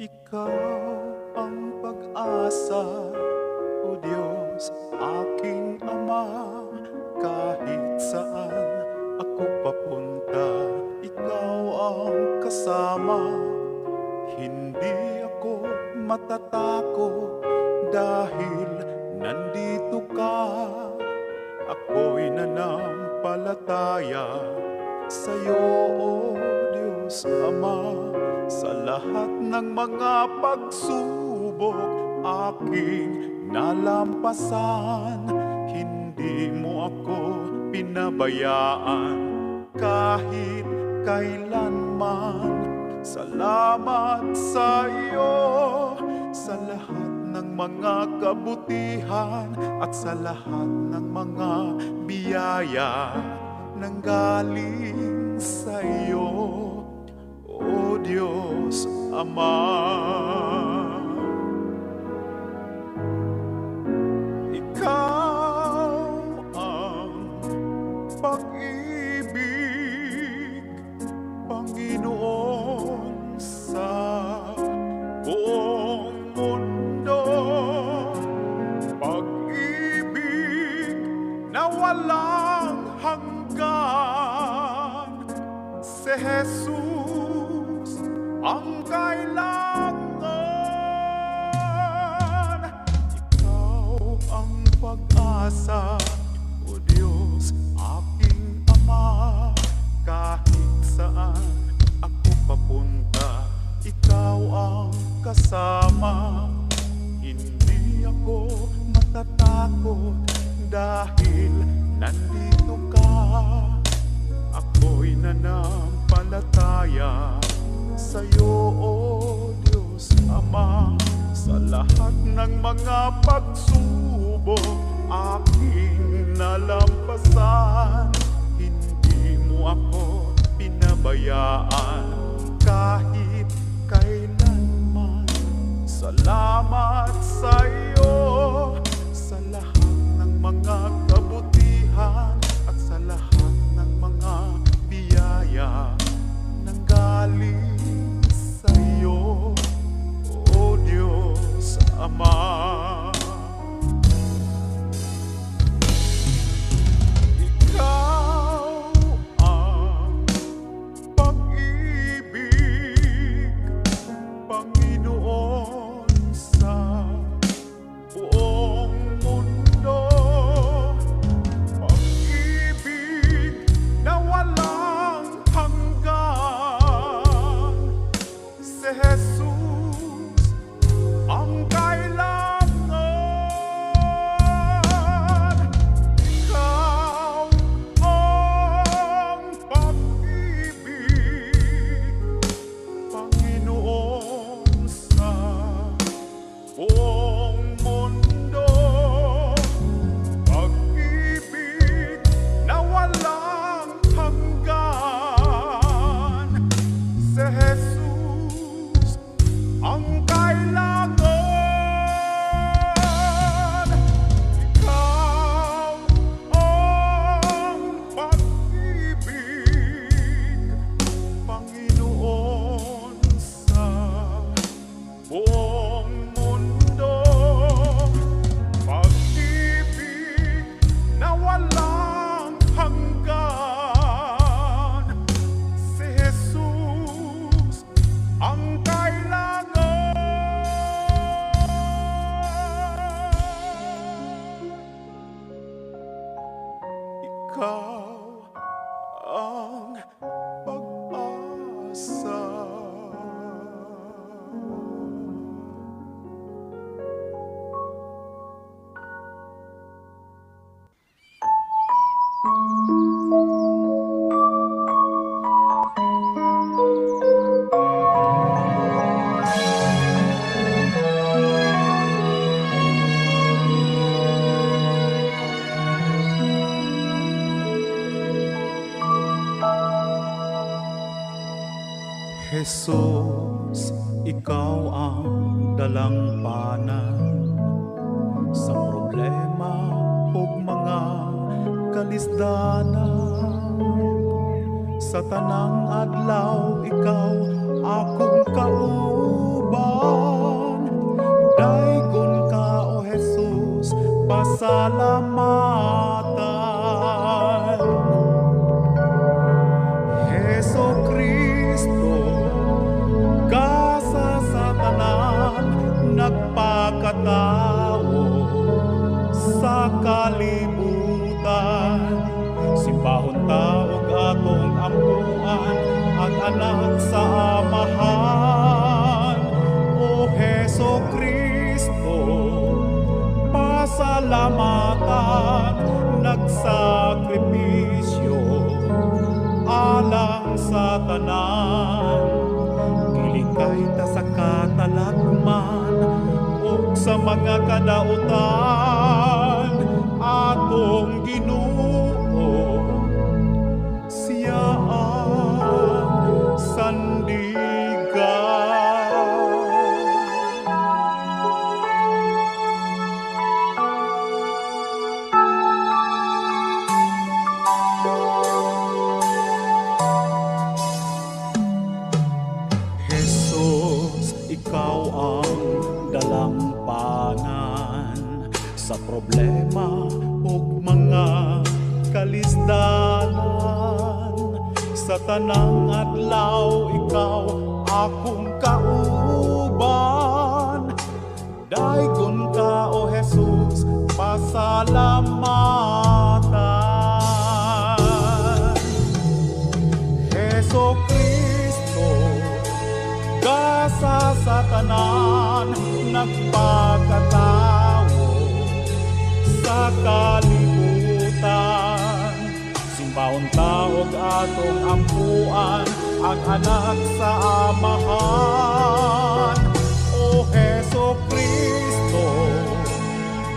Ikaw ang pag-asa, O Diyos, aking Ama. Kahit saan ako papunta, Ikaw ang kasama. Hindi ako matatakot dahil nandito ka. Ako'y nananampalataya sa'yo, O Diyos Ama. Sa lahat ng mga pagsubok aking nalampasan, hindi mo ako pinabayaan kahit kailanman. Salamat sa iyo sa lahat ng mga kabutihan at sa lahat ng mga biyaya nanggaling sa iyo, O Diyos Ama. Ikaw ang pag-ibig, Panginoon, sa buong mundo. Pag-ibig na walang hanggan, si Jesus ang kailangan. Ikaw ang pag-asa, O Diyos, aking Ama. Kahit saan ako papunta, Ikaw ang kasama. Hindi ako matatakot dahil nandito ka. Ako'y nananampalataya sa'yo, O Diyos Ama. Sa lahat ng mga pagsubok aking nalampasan, hindi mo ako pinabayaan kahit kailanman. Salamat sa iyo sa lahat ng mga kabutihan at sa lahat ng mga biyaya nanggaling sa iyo, O Diyos Ama. Ikaw ang pag-ibig, Panginoon, sa buong mundo. Pag-ibig na walang hanggan, si Jesus ang kailangan. Ikaw ang pag-ibig, Panginoon, sa buong mundo. Pag-ibig na walang hanggan, si Jesus ang kailangan. Ikaw ang pag-ibig, Panginoon, sa buong mundo. Pag-ibig na walang hanggan, si Jesus ang kailangan. Ikaw ang pag-asa. Jesus, ikaw ang dalampanan sa problema o mga kalisdanan. Sa tanang adlaw ikaw akong kauban. kauban. Daigon ka o Jesus, pasalamatan. Heso Kristo, kasa sa tanan, nagpakatao sa kalibutan. Simbahon taog atong ampuan, ang anak sa amahan. O Heso Kristo, pasalamatan, nagsakripisyo alang sa tanan. Gilikay ta sa katalagman ug sa mga kadautan, atong Ginoo siya ang sandigan. Jesus, ikaw ang dalampanan sa problema ug mga kalisdanan. Sa tanang adlaw ikaw akong kauban. Daigon ka o Jesus, pasalamatan. Heso Kristo, kasa sa tanan, nagpakatao sa kalibutan. Simbahon taog atong ampuan, ang anak sa amahan. O Heso Kristo,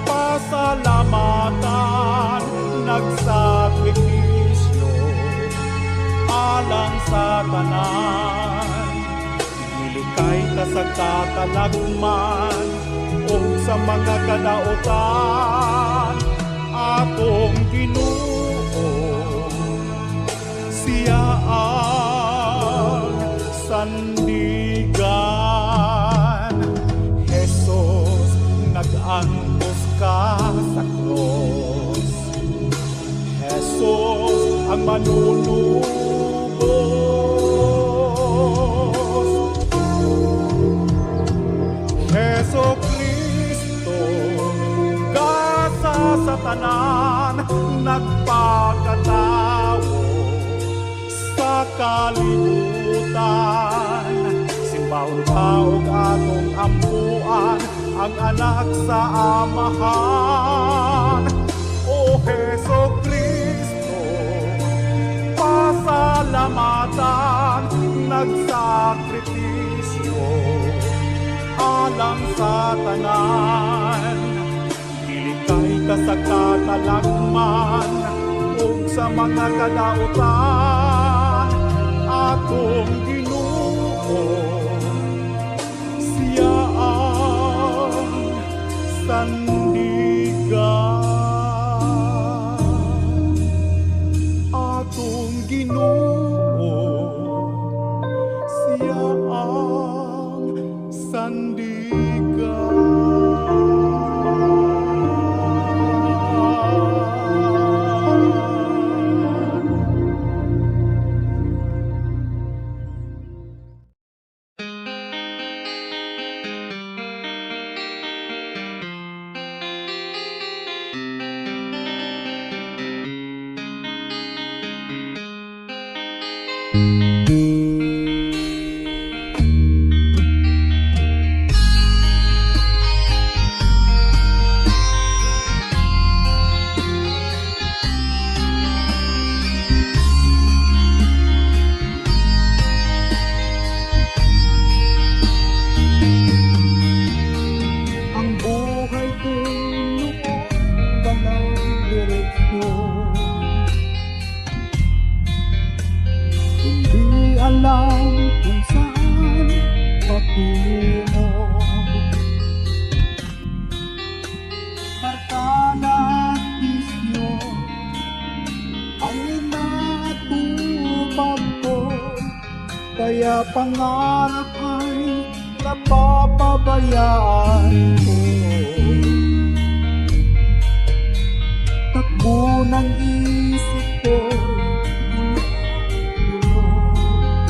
pasalamatan, nagsakripisyo alang sa tanan. Gilikay ka sa katalagman o sa mga kadautan, atong Ginoo siya ang sandigan. Jesus, nag-antos ka sa cross. Jesus, ang manunubos. Heso Kristo, kasa sa tanan, nagpakatao sa kalibutan. Simbahon taog atong ampuan, ang anak sa amahan. O Heso Kristo, pasalamatan, nagsakripisyo alang sa tanan. Gilikay ka sa katalagman ug sa mga kadautan, atong Ginoo siya ang sandigan. Atong Ginoo siya ang sandigan. alam kung saan patungo. Barkada at bisyo ang natupag ko, kaya pangarap ay papabayaan ko. Takbo ng isip ko, gulong-gulong.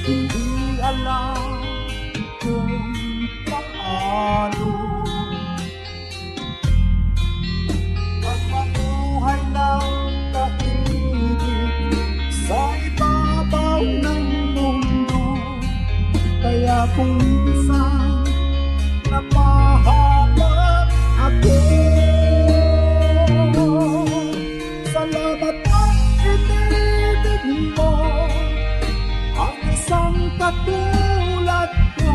Hindi alam kung paano magmamuhay ng tahimik sa ibabaw ng mundo. Kaya kung minsan napahamak ako, salamat at inibig mo ang isang katulad ko.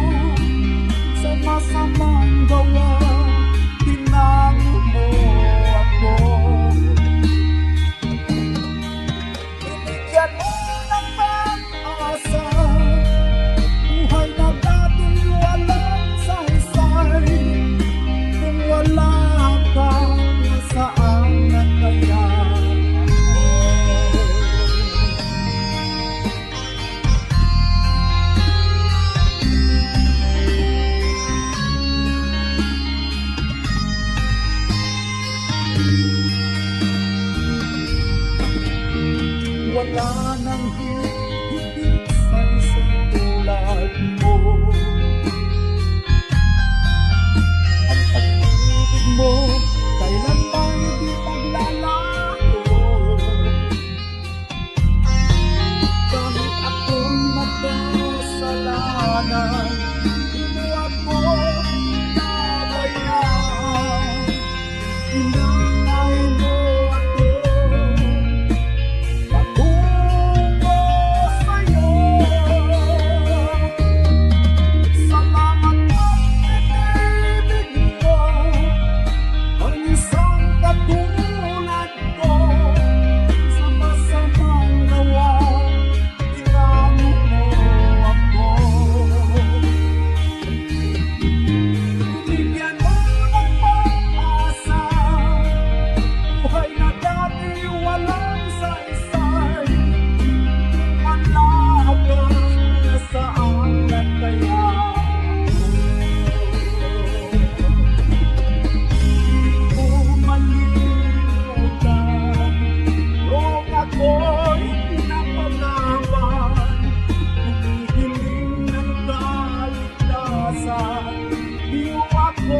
Sa masamang gawa, tinango mo ako. Binigyan mo ng pag-asa, buhay na dati walang saysay. Kung wala ka, nasaan na kaya ako? Wala nang higit sa isang tulad mo. Ang pag-ibig mo kailanman di maglalaho. Kahit ako'y magkasalanan, di mo ako pinabayaan. Hinangay mo ako patungo sa'yo. Salamat at inibig mo ang isang katulad ko. Sa masamang gawa, tinango mo ako. Binigyan mo ng pag-asa, buhay na dati walang saysay. Wala ka, nasaan na kaya ako? Kung malimutan, kung ako'y napanawan, humihiling ng kaligtasan, di mo ako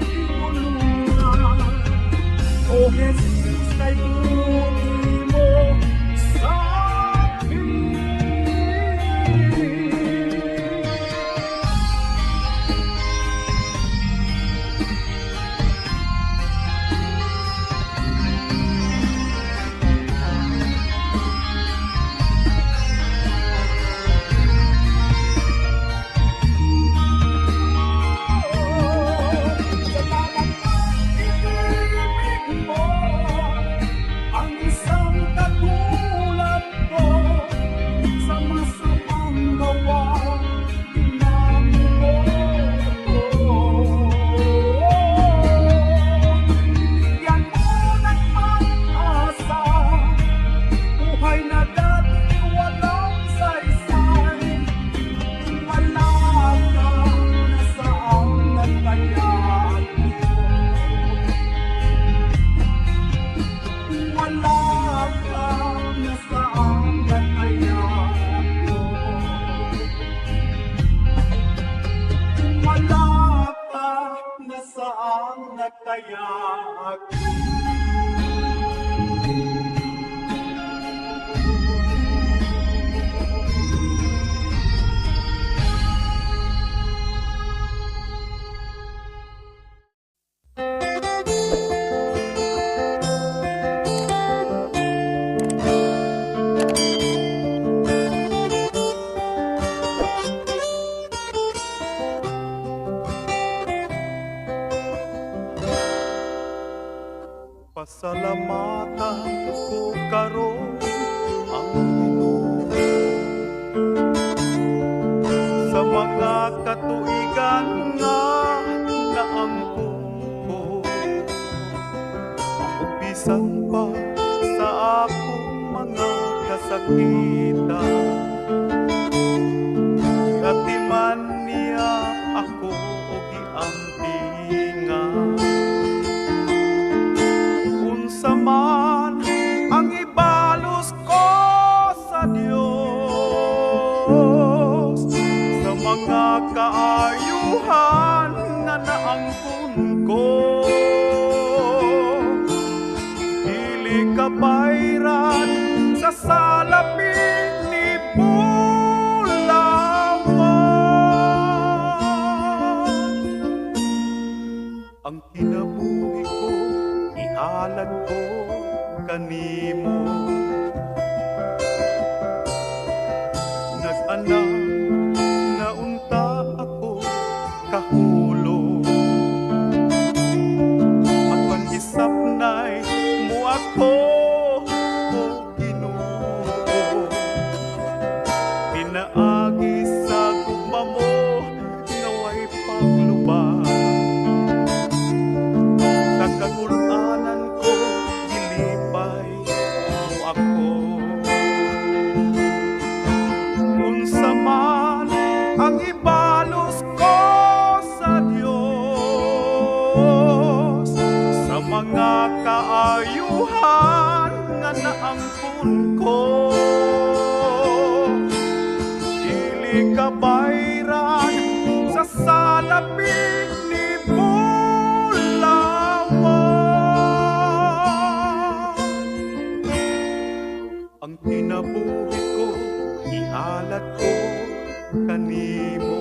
tinulungan. O Jesus, kay buti mo sa akin. Salamat at inibig mo ang isang katulad ko. Sa masamang gawa, tinango mo ako. Binigyan mo ng pag-asa, buhay na dati walang saysay. Wala ka, nasaan na kaya ako? Wala ka, nasaan na kaya ako? Wala ka, nasaan na kaya ako? Pasalamatan ko karon ang Ginoo sa mga katuigan nga naangkon ko. Bisan pa sa akong mga kasakitan, kabayran sa salapi ni Bulawan. Ang kinabuhi ko, ihalad ko kanimo. Nag-anak na unta ako kahulo. At pag-isap na'y mo ako, o Ginoo. Pinaagi sa gugma mo, naway paglubag. Sa kagulanan ko, gilipay mo ako. Unsa man ang ibalos ko sa Dios, sa mga kaayuhan nga naangkon ko. Dili kabayran sa salapi ni Bulawan. Ang kinabuhi ko, ihalad ko kanimo.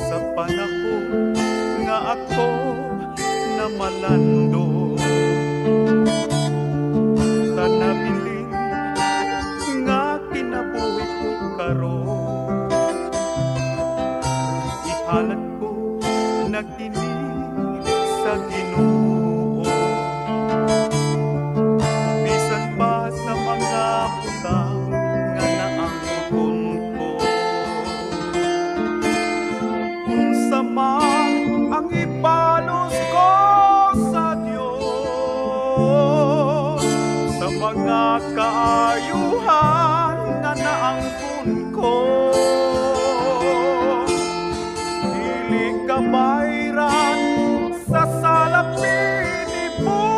Sa panahon nga ako na malando, sa nabiling nga kinabuhi ko karon, ihalad ko na kini sa Ginoo. Bisan pa sa mga butang nga naangkon ko. Unsa man ang ibalos ko sa Dios, sa mga kaayuhan nga naangkon ko. Dili kabayran sa salapi ni Bulawan.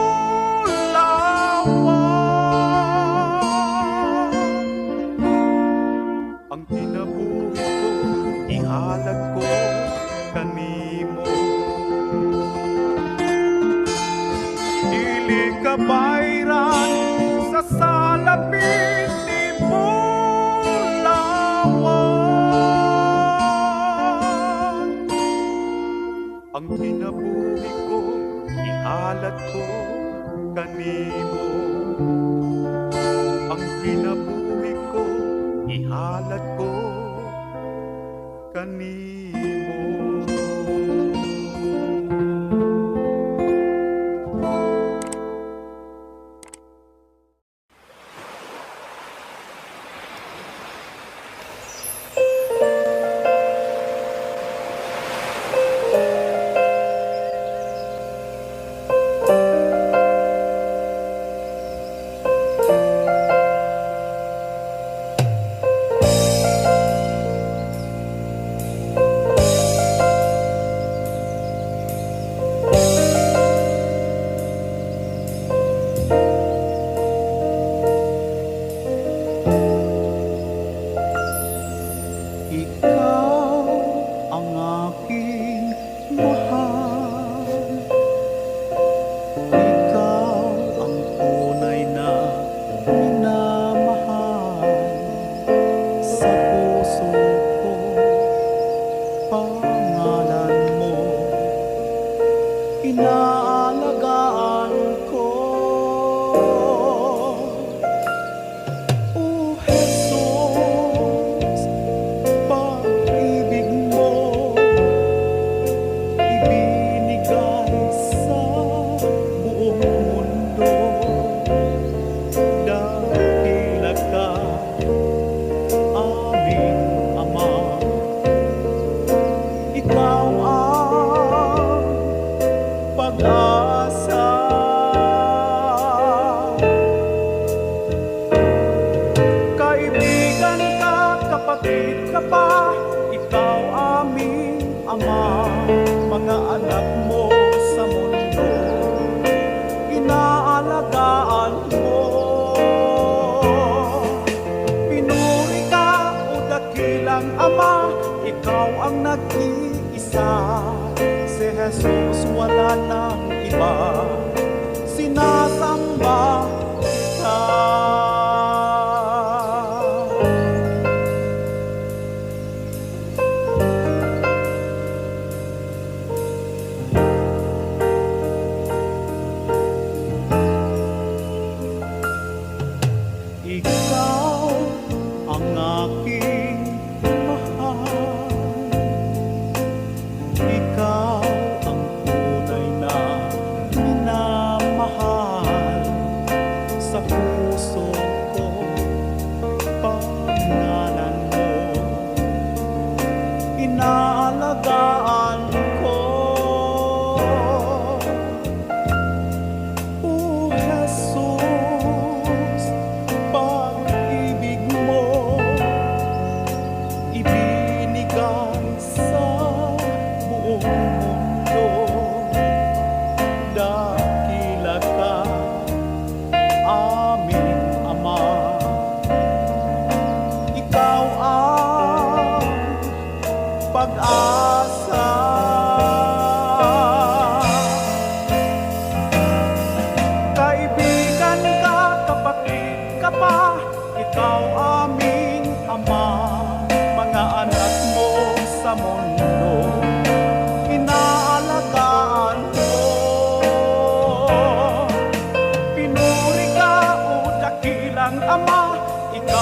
Ang kinabuhi ko, ihalad ko kanimo. Dili kabayran sa salapi ni Bulawan. Ang kinabuhi ko, ihalad ko kanimo. Ang kinabuhi ko, ihalad ko kanimo. Ikaw ang aking mahal. Ikaw ang tunay na minamahal. Sa puso ko, pangalan mo inaalagaan ko. O Jesus, pag-ibig mo ibinigay sa buong mundo. Dakila ka, aming Ama. Ikaw ang pag-asa. Kaibigan ka, kapatid ka pa, ikaw aming Ama. Mga anak mo sa mundo, inaalagaan mo. Pinuri ka, o dakilang Ama, ikaw ang nag-iisa. Si Jesus wala nang iba.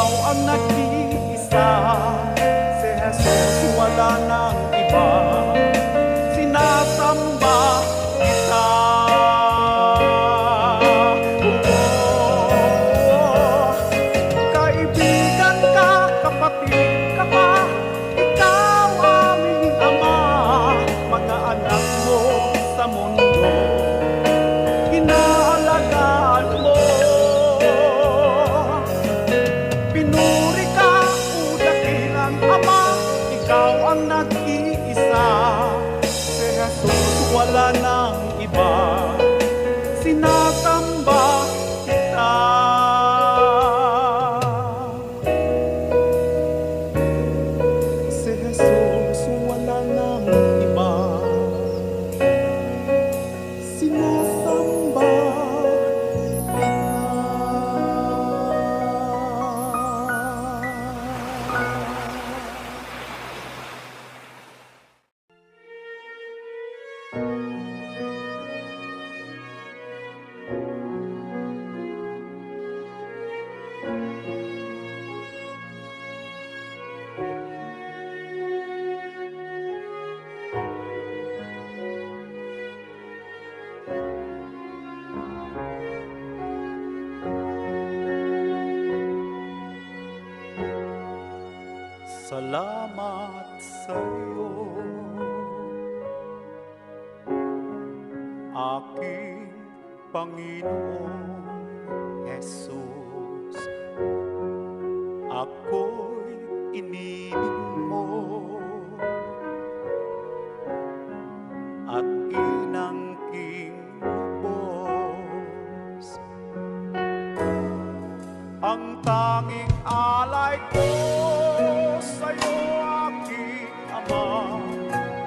ikaw ang nag-iisa. Si Jesus wala nang iba, sinasamba kita. Kaibigan ka, kapatid ka pa, ikaw aming Ama. Mga anak mo sa mundo, inaalagaan mo. Pinuri ka, o dakilang Ama, ikaw ang nag-iisa. Si Jesus wala nang iba, sinasamba kita. Si Jesus wala nang iba, sinasamba salamat sa'yo, aking Panginoong Jesus. Ako'y iniling mo at inangking lubos. Ang tanging alay ko sa'yo, aking Ama,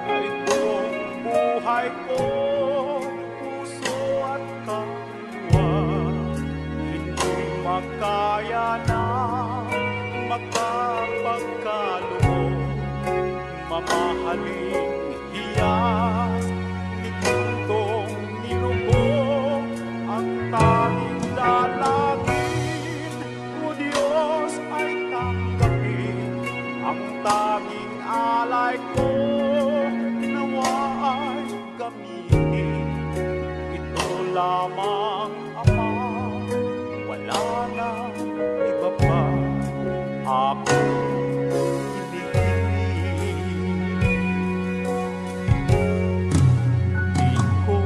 ay buong buhay ko, puso at kaluluwa. Hindi makaya na makapagkaloob, mamahaling hiyas ni puntong nilubog. Ang tanging dalangin, o Diyos, ay tanggapin. Ang tanging alay ko, nawa ay gamitin. Ito lamang, Ama, wala na iba pa akong hinihiling. Di ko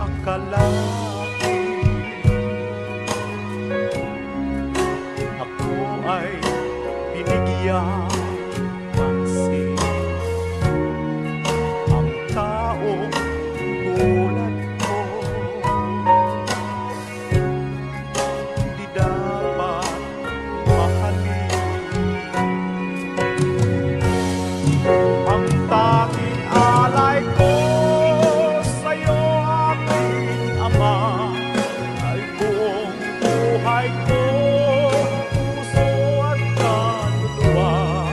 akalain ako ay binigyan pansin. Ang taong tulad ko di dapat mahalin. Ang tanging alay ko sa'yo, aking Ama, ay buong buhay ko, puso at kaluluwa.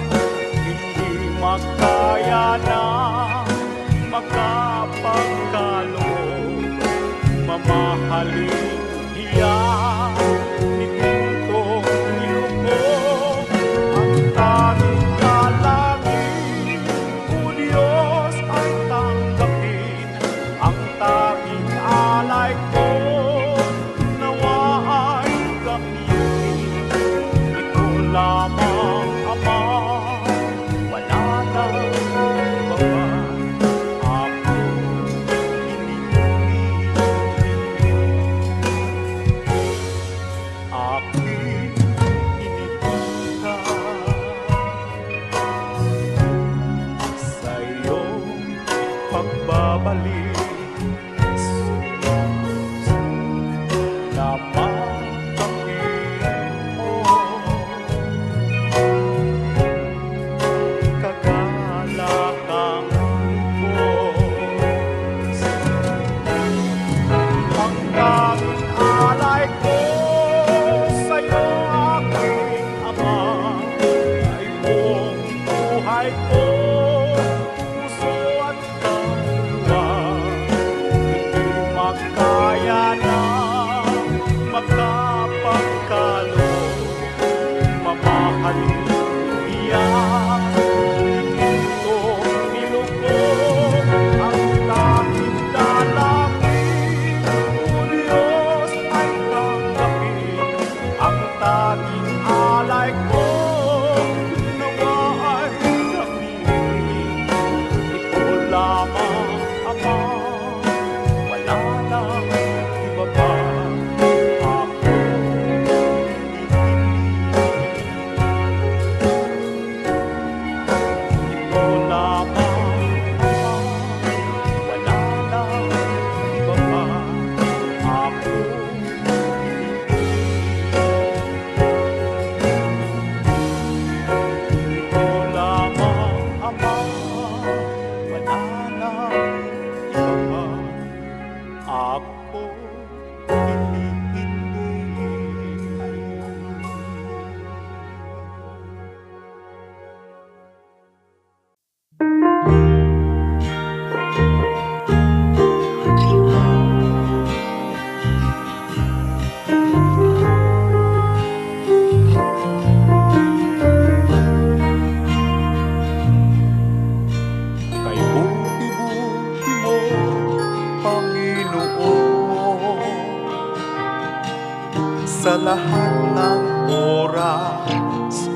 sa lahat ng oras,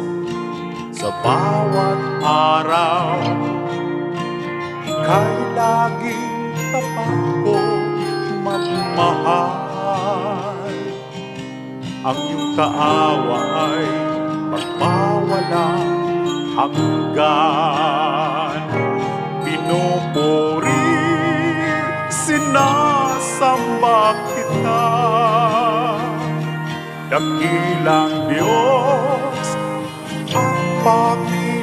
sa bawat araw. Ika'y laging tapat ko magmahal. Ang iyong kaawa ay magpawalang hanggan. Pinupuri, sinasamba kita. Dakilang Diyos, ang Panginoon.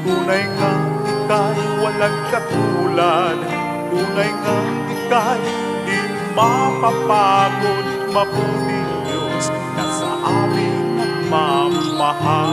Tunay nga ika'y walang katulad. Tunay nga ika'y di mapapagod. Mabuting Diyos na sa amin nagmamahal.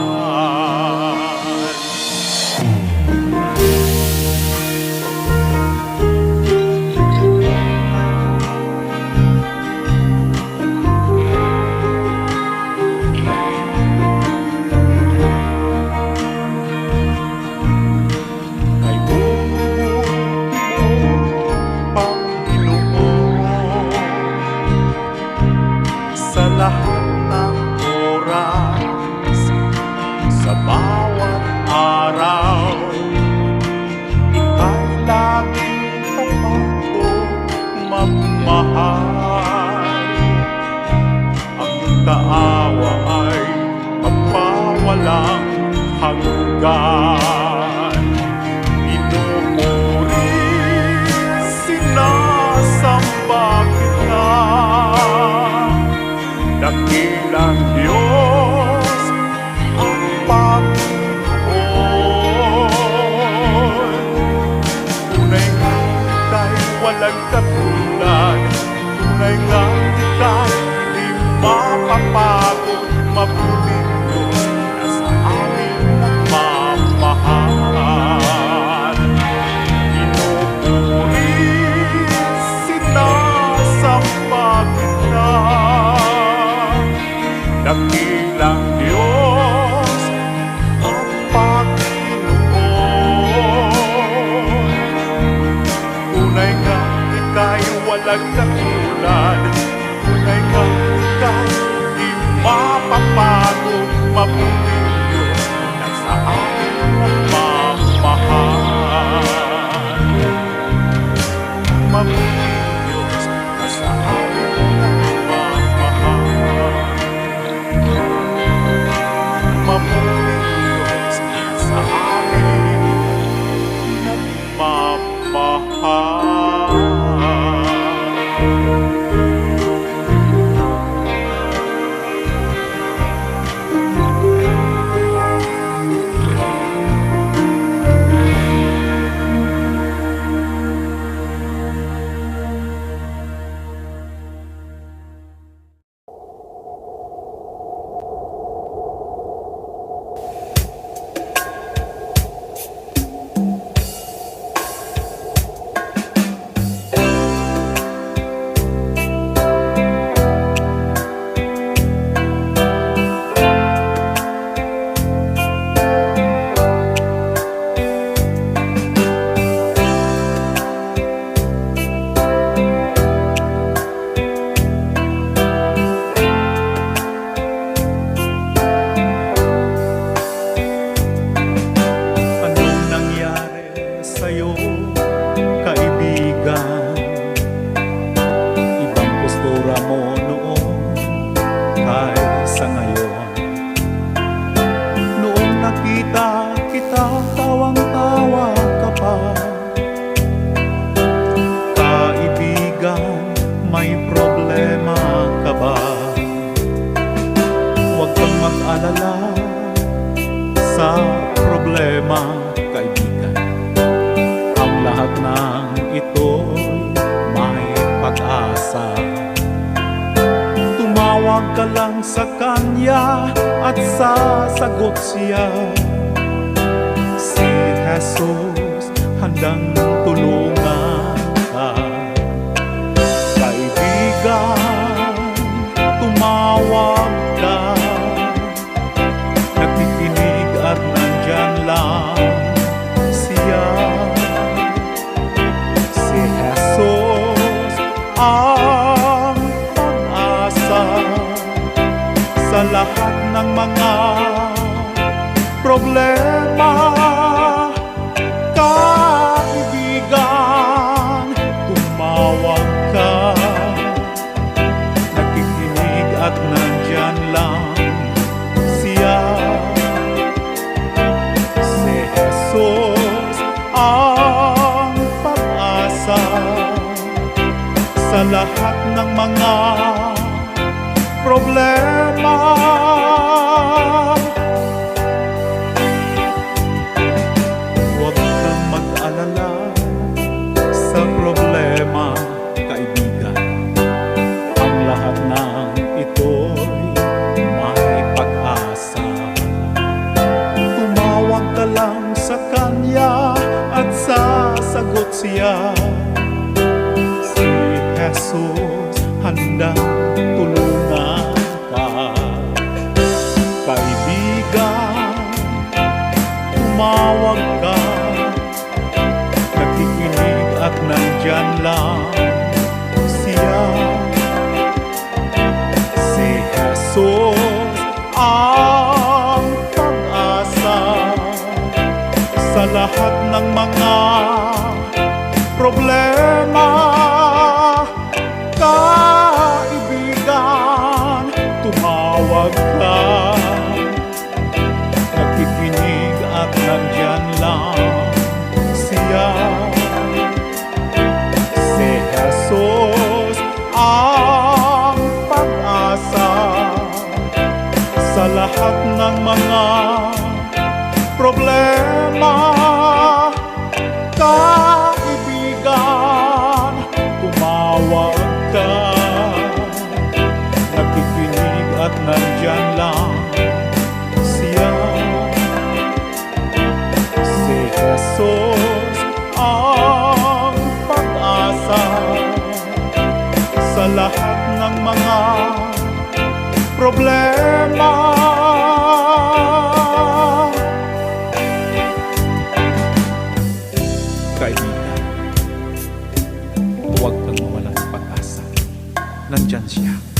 Sa lahat ng oras, sa bawat araw, ika'y laging tapat ko magmahal. Ang iyong kaawa ay magpawalang hanggan. Pinupuri, sinasamba kita. Dakilang Diyos, ang Panginoon. Tunay nga ika'y walang katulad. Tunay nga ika'y di mapapagod. Mabuting Diyos na sa amin nagmamahal. Pinupuri, sinasamba kita. Dakilang Diyos, ang Panginoon. Tunay nga ika'y walang katulad. Tunay nga ika'y di mapapagod. Mabuting Diyos na sa amin nagmamahal. Mabuting Diyos na sa amin nagmamahal. Mabuting Diyos sa amin nagmamahal. Tumawag ka lang sa Kanya at sasagot siya. Si Jesus handang tulungan ka. Kaibigan, tumawag ka. Nakikinig at nandyan lang siya. Si Jesus sa lahat ng mga problema. Huwag kang mag-alala sa problema, kaibigan. Ang lahat ng ito'y may pag-asa. Tumawag ka lang sa Kanya at sasagot siya. Si Jesus handang tulungan ka. Kaibigan, tumawag ka. Nakikinig at nandyan lang siya. Si Jesus ang pag-asa sa lahat ng mga problema. Kaibigan, tumawag ka. Nakikinig at nandyan lang siya. Si Jesus ang pag-asa sa lahat ng mga problema. Kaibigan, tumawag ka. Nakikinig at nandyan lang siya. Si Jesus ang pag-asa sa lahat ng mga problema. Kaibigan, huwag kang mawala ng pag-asa. Nandyan siya.